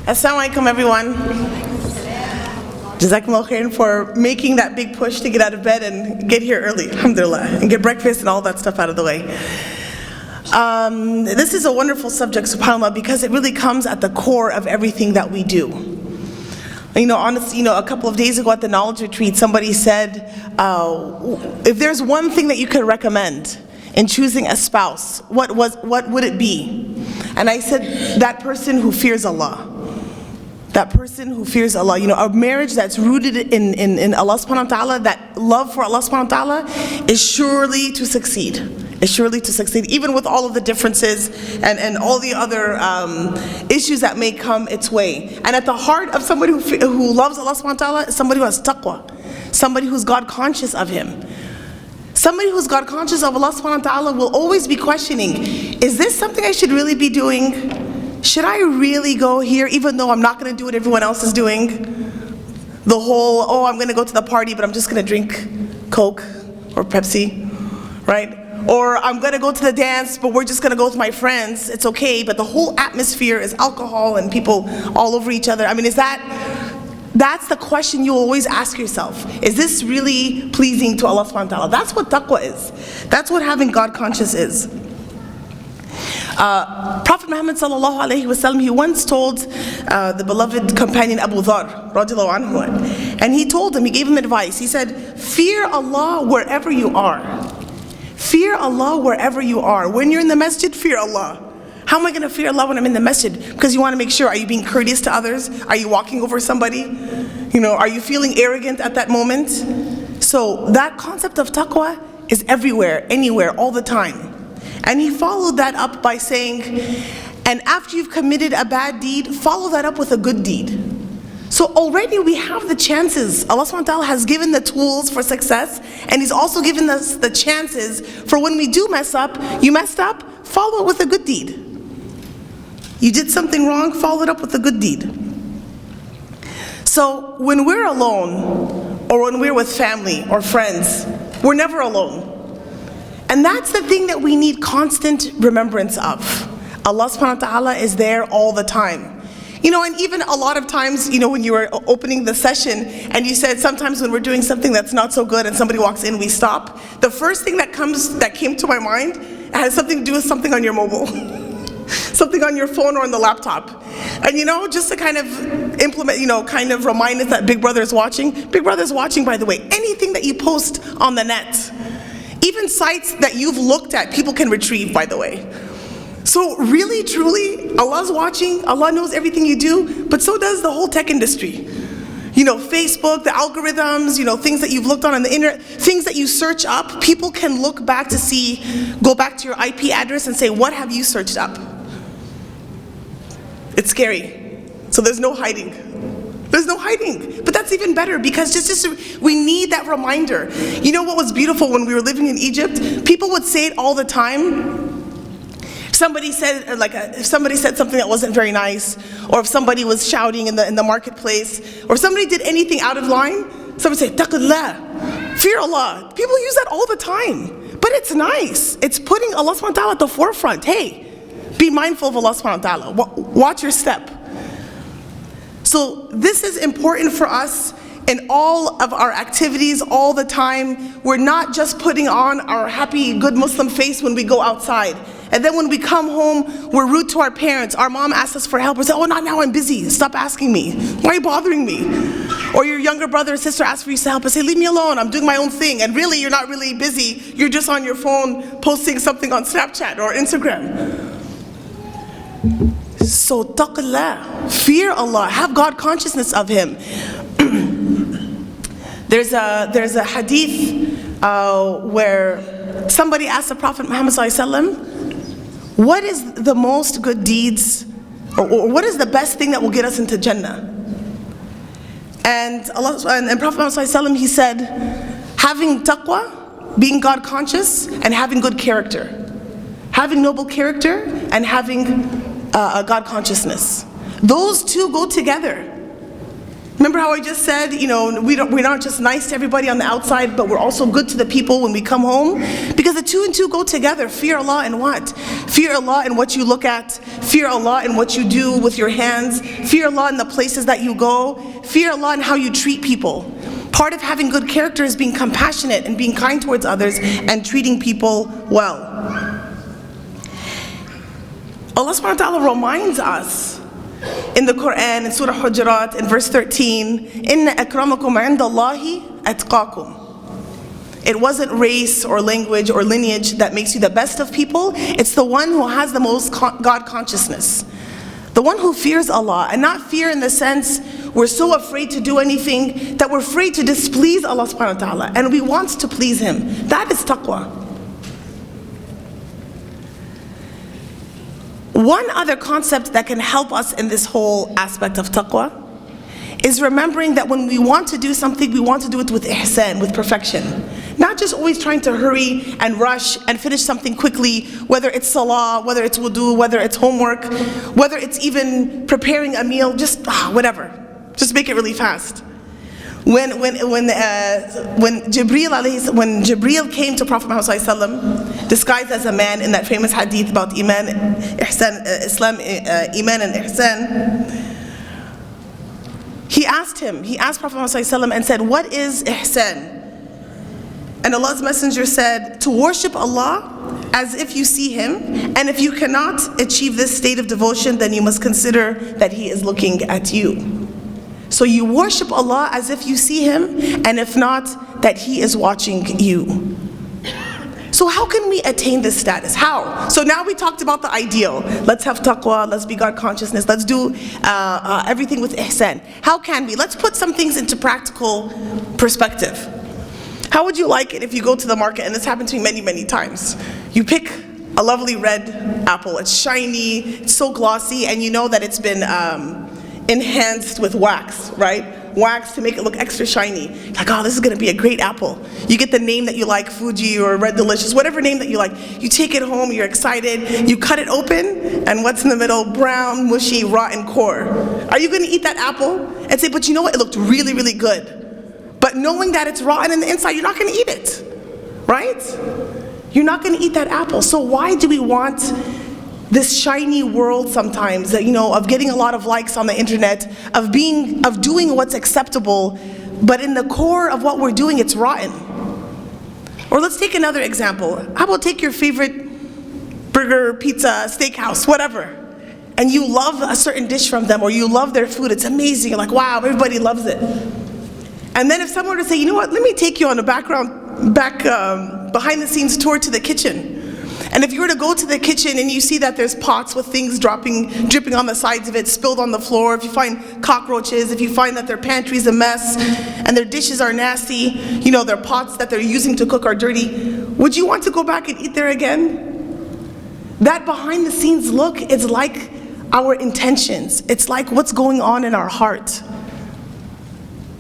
Assalamu alaikum, everyone. Jazakumullah khairan for making that big push to get out of bed and get here early, alhamdulillah, and get breakfast and all that stuff out of the way. This is a wonderful subject, subhanAllah, because it really comes at the core of everything that we do. Honestly, a couple of days ago at the knowledge retreat, somebody said, if there's one thing that you could recommend in choosing a spouse, what would it be? And I said, that person who fears Allah. That person who fears Allah. A marriage that's rooted in Allah subhanahu wa ta'ala, that love for Allah subhanahu wa ta'ala, is surely to succeed. Is surely to succeed, even with all of the differences and all the other issues that may come its way. And at the heart of somebody who loves Allah subhanahu wa ta'ala is somebody who has taqwa, somebody who's God conscious of Him. Somebody who's God conscious of Allah subhanahu wa ta'ala will always be questioning, is this something I should really be doing? Should I really go here even though I'm not going to do what everyone else is doing? The whole, I'm going to go to the party but I'm just going to drink Coke or Pepsi, right? Or I'm going to go to the dance but we're just going to go with my friends. It's okay, but the whole atmosphere is alcohol and people all over each other. I mean, that's the question you always ask yourself. Is this really pleasing to Allah subhanahu wa ta'ala? That's what taqwa is. That's what having God conscious is. Prophet Muhammad sallallahu alaihi wasallam, he once told the beloved companion Abu Dhar radiallahu anhu, and he gave him advice. He said, fear Allah wherever you are. Fear Allah wherever you are. When you're in the masjid, fear Allah. How am I going to fear Allah when I'm in the masjid? Because you want to make sure, are you being courteous to others? Are you walking over somebody? Are you feeling arrogant at that moment? So that concept of taqwa is everywhere, anywhere, all the time. And he followed that up by saying, and after you've committed a bad deed, follow that up with a good deed. So already we have the chances. Allah subhanahu wa ta'ala has given the tools for success, and He's also given us the chances for when we do mess up, you messed up, follow it with a good deed. You did something wrong, follow it up with a good deed. So when we're alone, or when we're with family or friends, we're never alone. And that's the thing that we need constant remembrance of. Allah subhanahu wa ta'ala is there all the time. And even a lot of times, when you were opening the session and you said sometimes when we're doing something that's not so good and somebody walks in, we stop. The first thing that came to my mind has something to do with something on your mobile. Something on your phone or on the laptop. And just to kind of implement, kind of remind us that Big Brother is watching. Big Brother is watching, by the way. Anything that you post on the net, even sites that you've looked at, people can retrieve, by the way. So really, truly, Allah's watching, Allah knows everything you do, but so does the whole tech industry. Facebook, the algorithms, things that you've looked on the internet, things that you search up, people can look back to see, go back to your IP address and say, what have you searched up? It's scary. So there's no hiding. There's no hiding. But that's even better because we need that reminder. What was beautiful when we were living in Egypt? People would say it all the time. Somebody said, if somebody said something that wasn't very nice, or if somebody was shouting in the marketplace, or if somebody did anything out of line, somebody say, taqullah, fear Allah. People use that all the time. But it's nice. It's putting Allah subhanahu wa ta'ala at the forefront. Hey, be mindful of Allah subhanahu wa ta'ala. Watch your step. So this is important for us in all of our activities all the time. We're not just putting on our happy, good Muslim face when we go outside. And then when we come home, we're rude to our parents. Our mom asks us for help. We say, not now, I'm busy. Stop asking me. Why are you bothering me? Or your younger brother or sister asks for you to help and say, leave me alone, I'm doing my own thing. And really, you're not really busy. You're just on your phone posting something on Snapchat or Instagram. So taqullah, fear Allah, have God consciousness of Him. There's a hadith where somebody asked the Prophet Muhammad sallallahu, what is the most good deeds, or what is the best thing that will get us into Jannah? And Prophet Muhammad sallallahu, he said, having taqwa, being God conscious, and having good character. Having noble character and having God consciousness. Those two go together. Remember how I just said, we're not just nice to everybody on the outside, but we're also good to the people when we come home? Because the two and two go together. Fear Allah in what? Fear Allah in what you look at. Fear Allah in what you do with your hands. Fear Allah in the places that you go. Fear Allah in how you treat people. Part of having good character is being compassionate and being kind towards others and treating people well. Allah subhanahu wa ta'ala reminds us in the Quran, in Surah Hujurat, in verse 13, إِنَّ أَكْرَمَكُمْ عِنْدَ اللَّهِ أَتْقَاكُمْ. It wasn't race or language or lineage that makes you the best of people. It's the one who has the most God consciousness. The one who fears Allah, and not fear in the sense we're so afraid to do anything that we're afraid to displease Allah subhanahu wa ta'ala, and we want to please Him. That is taqwa. One other concept that can help us in this whole aspect of taqwa is remembering that when we want to do something, we want to do it with ihsan, with perfection. Not just always trying to hurry and rush and finish something quickly, whether it's salah, whether it's wudu, whether it's homework, whether it's even preparing a meal, just whatever. Just make it really fast. When Jibreel came to Prophet Muhammad ﷺ, disguised as a man in that famous hadith about Iman, Ihsan, Islam, Iman and Ihsan, he asked Prophet Muhammad ﷺ and said, what is Ihsan? And Allah's Messenger said, to worship Allah as if you see Him, and if you cannot achieve this state of devotion, then you must consider that He is looking at you. So you worship Allah as if you see Him, and if not, that He is watching you. So how can we attain this status? How? So now we talked about the ideal. Let's have taqwa, let's be God consciousness, let's do everything with ihsan. How can we? Let's put some things into practical perspective. How would you like it if you go to the market, and this happened to me many, many times. You pick a lovely red apple, it's shiny, it's so glossy, and you know that it's been enhanced with wax, right? Wax to make it look extra shiny. Like, oh, this is gonna be a great apple. You get the name that you like, Fuji or Red Delicious, whatever name that you like. You take it home, you're excited, you cut it open, and what's in the middle? Brown, mushy, rotten core. Are you gonna eat that apple and say, but you know what, it looked really, really good. But knowing that it's rotten in the inside, you're not gonna eat it, right? You're not gonna eat that apple. So why do we want this shiny world sometimes, of getting a lot of likes on the internet, of doing what's acceptable, but in the core of what we're doing, it's rotten? Or let's take another example. How about take your favorite burger, pizza, steakhouse, whatever, and you love a certain dish from them, or you love their food, it's amazing, you're like, wow, everybody loves it. And then if someone were to say, you know what, let me take you on a behind the scenes tour to the kitchen. And if you were to go to the kitchen and you see that there's pots with things dripping on the sides of it, spilled on the floor, if you find cockroaches, if you find that their pantry's a mess and their dishes are nasty, their pots that they're using to cook are dirty, would you want to go back and eat there again? That behind the scenes look is like our intentions. It's like what's going on in our heart.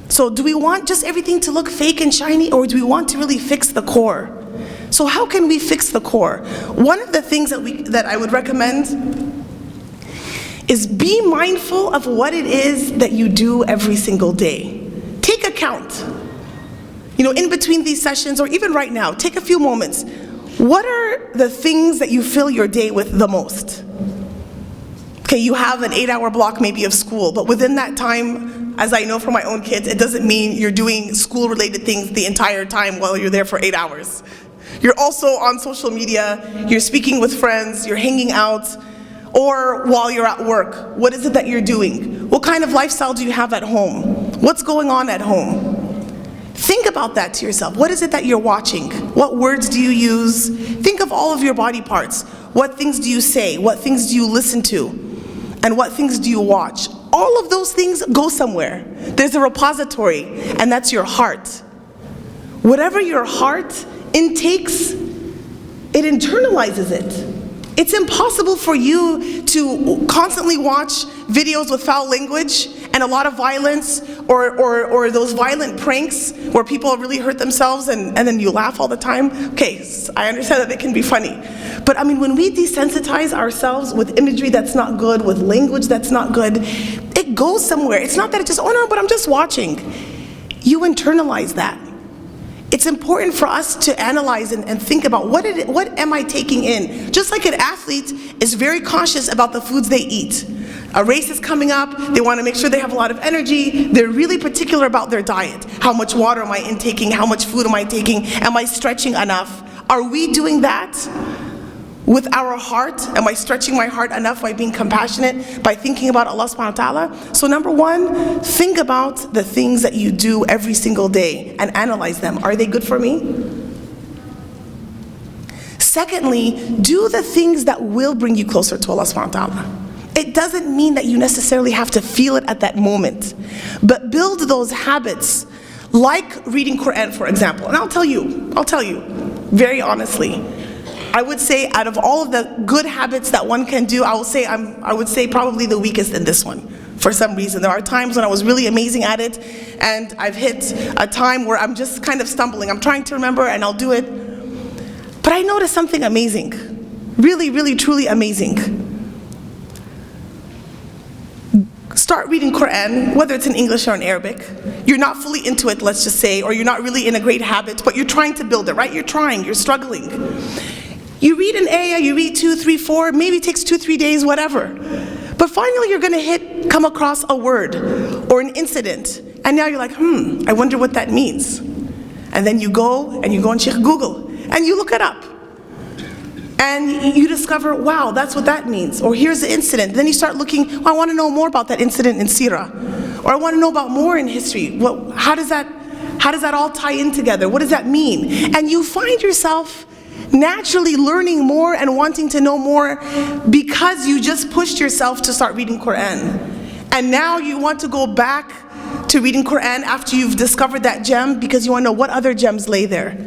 So do we want just everything to look fake and shiny, or do we want to really fix the core? So how can we fix the core? One of the things that I would recommend is be mindful of what it is that you do every single day. Take account. In between these sessions, or even right now, take a few moments. What are the things that you fill your day with the most? Okay, you have an 8-hour block maybe of school, but within that time, as I know from my own kids, it doesn't mean you're doing school-related things the entire time while you're there for 8 hours. You're also on social media, you're speaking with friends, you're hanging out, or while you're at work. What is it that you're doing? What kind of lifestyle do you have at home? What's going on at home? Think about that to yourself. What is it that you're watching? What words do you use? Think of all of your body parts. What things do you say? What things do you listen to? And what things do you watch? All of those things go somewhere. There's a repository, and that's your heart. Whatever your heart intakes, it internalizes it. It's impossible for you to constantly watch videos with foul language and a lot of violence, or those violent pranks where people really hurt themselves and then you laugh all the time. Okay, so I understand that it can be funny. But when we desensitize ourselves with imagery that's not good, with language that's not good, it it goes somewhere. It's not that it just, oh no, but I'm just watching. You internalize that. It's important for us to analyze and think about what am I taking in? Just like an athlete is very conscious about the foods they eat. A race is coming up, they want to make sure they have a lot of energy, they're really particular about their diet. How much water am I intaking? How much food am I taking? Am I stretching enough? Are we doing that with our heart? Am I stretching my heart enough by being compassionate, by thinking about Allah subhanahu wa ta'ala? So number one, think about the things that you do every single day and analyze them. Are they good for me? Secondly, do the things that will bring you closer to Allah subhanahu wa ta'ala. It doesn't mean that you necessarily have to feel it at that moment, but build those habits, like reading Quran, for example. And I'll tell you, very honestly, I would say out of all of the good habits that one can do, I would say probably the weakest in this one. For some reason, there are times when I was really amazing at it, and I've hit a time where I'm just kind of stumbling. I'm trying to remember, and I'll do it. But I noticed something amazing, really, really, truly amazing. Start reading Quran, whether it's in English or in Arabic. You're not fully into it, let's just say, or you're not really in a great habit, but you're trying to build it, right? You're trying, you're struggling. You read an ayah, you read 2, 3, 4, maybe it takes 2, 3 days, whatever. But finally you're gonna come across a word or an incident, and now you're like, I wonder what that means. And then you go and check Google, and you look it up. And you discover, wow, that's what that means. Or here's the incident. Then you start looking, well, I want to know more about that incident in Sirah. Or I want to know about more in history. Well, how does that all tie in together? What does that mean? And you find yourself naturally learning more and wanting to know more because you just pushed yourself to start reading Quran. And now you want to go back to reading Quran after you've discovered that gem because you want to know what other gems lay there.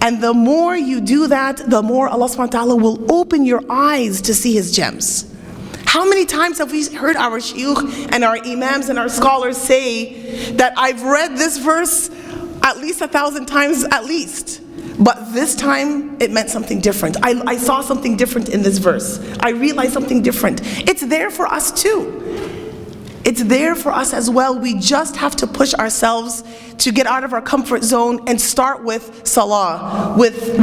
And the more you do that, the more Allah subhanahu wa ta'ala will open your eyes to see His gems. How many times have we heard our shuyukh and our imams and our scholars say that I've read this verse at least 1,000 times at least, but this time it meant something different. I saw something different in this verse. I realized something different. It's there for us too. It's there for us as well. We just have to push ourselves to get out of our comfort zone and start with salah, with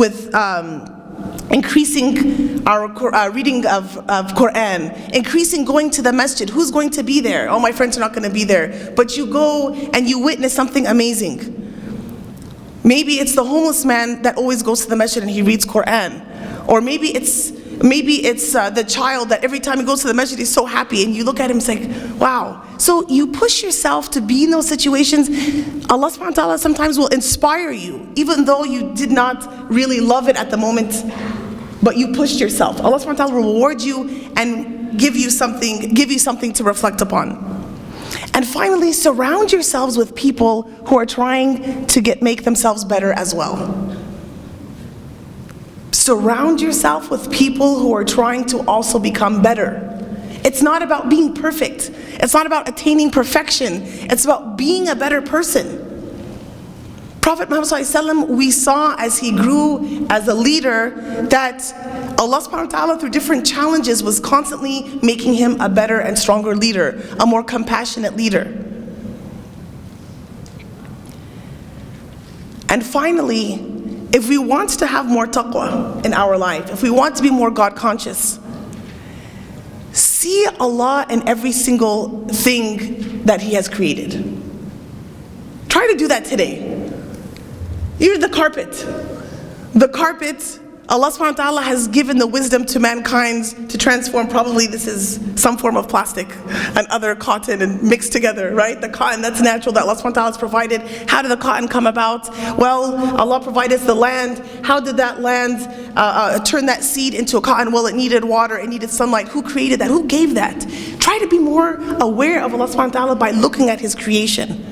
increasing our reading of Quran, increasing going to the masjid. Who's going to be there? Oh, my friends are not going to be there. But you go and you witness something amazing. Maybe it's the homeless man that always goes to the masjid and he reads Quran. Or maybe it's the child that every time he goes to the masjid he's so happy, and you look at him and say, wow. So you push yourself to be in those situations. Allah subhanahu wa ta'ala sometimes will inspire you, even though you did not really love it at the moment, but you pushed yourself. Allah subhanahu wa ta'ala will reward you and give you something to reflect upon. And finally, surround yourselves with people who are trying to make themselves better as well. Surround yourself with people who are trying to also become better. It's not about being perfect. It's not about attaining perfection. It's about being a better person. Prophet Muhammad ﷺ, we saw as he grew as a leader that Allah subhanahu wa ta'ala through different challenges was constantly making him a better and stronger leader, a more compassionate leader. And finally, if we want to have more taqwa in our life, if we want to be more God conscious, see Allah in every single thing that He has created. Try to do that today. Even the carpet. The carpet, Allah subhanahu wa ta'ala has given the wisdom to mankind to transform, probably this is some form of plastic and other cotton and mixed together, right? The cotton, that's natural, that Allah subhanahu wa ta'ala has provided. How did the cotton come about? Well, Allah provided us the land. How did that land turn that seed into a cotton? Well, it needed water, it needed sunlight. Who created that? Who gave that? Try to be more aware of Allah subhanahu wa ta'ala by looking at His creation.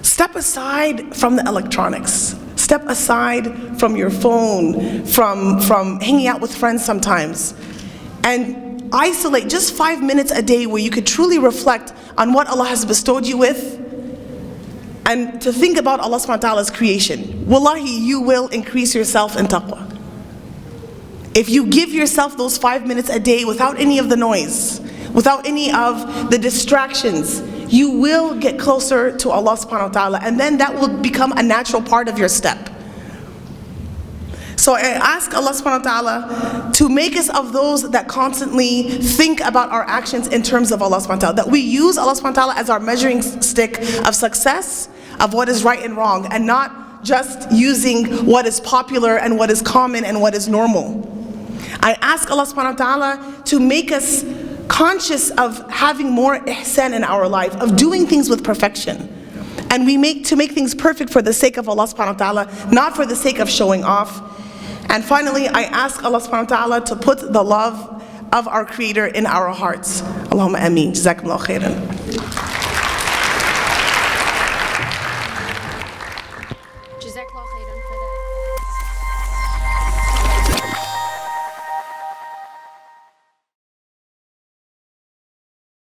Step aside from the electronics. Step aside from your phone, from hanging out with friends sometimes, and isolate just 5 minutes a day where you could truly reflect on what Allah has bestowed you with and to think about Allah subhanahu wa ta'ala's creation. Wallahi, you will increase yourself in taqwa. If you give yourself those 5 minutes a day without any of the noise, without any of the distractions, you will get closer to Allah subhanahu wa ta'ala, and then that will become a natural part of your step. So I ask Allah subhanahu wa ta'ala to make us of those that constantly think about our actions in terms of Allah subhanahu wa ta'ala, that we use Allah subhanahu wa ta'ala as our measuring stick of success, of what is right and wrong, and not just using what is popular and what is common and what is normal. I ask Allah subhanahu wa ta'ala to make us conscious of having more ihsan in our life, of doing things with perfection. And to make things perfect for the sake of Allah subhanahu wa ta'ala, not for the sake of showing off. And finally, I ask Allah subhanahu wa ta'ala to put the love of our Creator in our hearts. Allahumma ameen. Jazakumullah khairan.